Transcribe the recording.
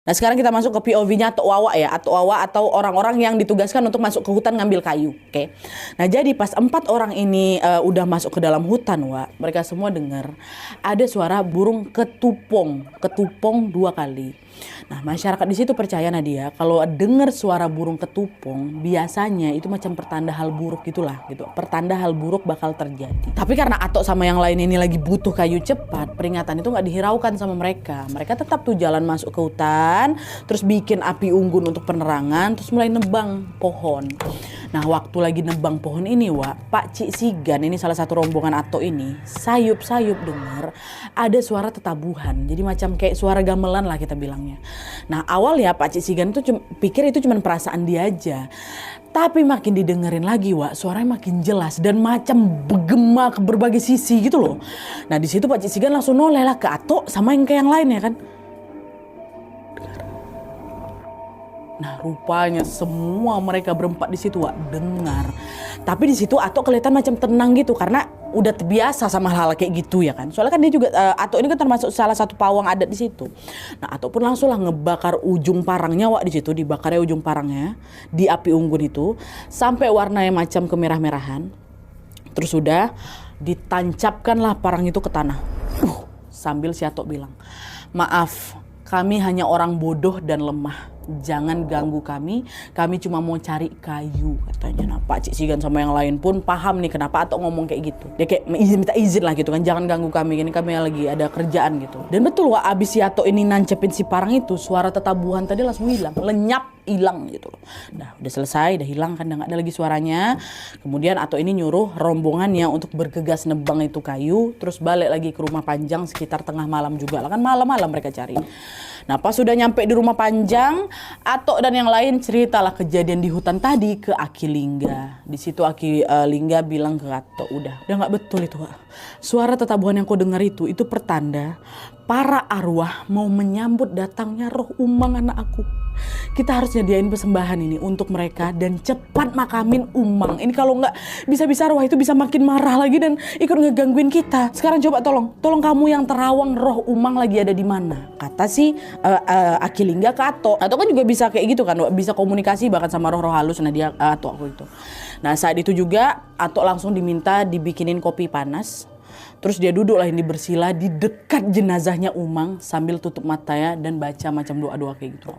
Nah sekarang kita masuk ke POV-nya Atok Wawa ya, Atok Wawa atau orang-orang yang ditugaskan untuk masuk ke hutan ngambil kayu, oke? Nah jadi pas 4 orang ini udah masuk ke dalam hutan, Wak, mereka semua dengar ada suara burung ketupong 2 kali. Nah masyarakat di situ percaya Nadia kalau dengar suara burung ketupong biasanya itu macam pertanda hal buruk gitulah gitu, pertanda hal buruk bakal terjadi. Tapi karena Atok sama yang lain ini lagi butuh kayu cepat, peringatan itu nggak dihiraukan sama mereka. Mereka tetap tuh jalan masuk ke hutan, terus bikin api unggun untuk penerangan, terus mulai nebang pohon. Nah waktu lagi nebang pohon ini, Wak, Pak Cik Sigan ini salah satu rombongan Atok ini sayup-sayup dengar ada suara tetabuhan. Jadi macam kayak suara gamelan lah kita bilangnya. Nah awal ya Pak Cik Sigan itu pikir itu cuma perasaan dia aja. Tapi makin didengerin lagi, Wak, suaranya makin jelas dan macam bergema ke berbagai sisi gitu loh. Nah di situ Pak Cik Sigan langsung noleh lah ke Atok sama yang ke yang lain ya kan. Nah rupanya semua mereka berempat di situ, Wak, dengar. Tapi di situ Atok kelihatan macam tenang gitu karena udah terbiasa sama hal-hal kayak gitu ya kan. Soalnya kan dia juga Atok ini kan termasuk salah satu pawang adat di situ. Nah Atok pun langsung lah ngebakar ujung parangnya, Wak, di situ dibakarnya ujung parangnya di api unggun itu sampai warnanya macam kemerah-merahan. Terus sudah ditancapkanlah parang itu ke tanah. Sambil si Atok bilang, "Maaf, kami hanya orang bodoh dan lemah. Jangan ganggu kami cuma mau cari kayu," katanya. Nah Pak Cik Sigan sama yang lain pun paham nih kenapa Atok ngomong kayak gitu. Dia kayak minta izin lah gitu kan, jangan ganggu kami, ini kami lagi ada kerjaan gitu. Dan betul, Wak, abis si Atok ini nancepin si parang itu, suara tetabuhan tadi langsung hilang, lenyap, hilang gitu loh. Nah udah selesai, udah hilang kan, udah gak ada lagi suaranya. Kemudian Atok ini nyuruh rombongannya untuk bergegas nebang itu kayu, terus balik lagi ke rumah Panjang sekitar tengah malam juga lah kan, malam-malam mereka cari. Nah pas sudah nyampe di rumah Panjang, Atok dan yang lain ceritalah kejadian di hutan tadi ke Aki Lingga. Di situ Aki Lingga bilang ke Atok, udah nggak betul itu, Wak. Suara tetabuhan yang kau dengar itu pertanda para arwah mau menyambut datangnya roh Umang anak aku. Kita harus nyediain persembahan ini untuk mereka dan cepat makamin Umang. Ini kalau nggak bisa-bisa arwah itu bisa makin marah lagi dan ikut ngegangguin kita. Sekarang coba tolong kamu yang terawang roh Umang lagi ada di mana? Kata si Aki Lingga ke Atok. Atok kan juga bisa kayak gitu kan, bisa komunikasi bahkan sama roh-roh halus. Nah dia Atok aku itu. Nah saat itu juga Atok langsung diminta dibikinin kopi panas. Terus dia duduk lah ini bersila di dekat jenazahnya Umang sambil tutup matanya dan baca macam doa-doa kayak gitu.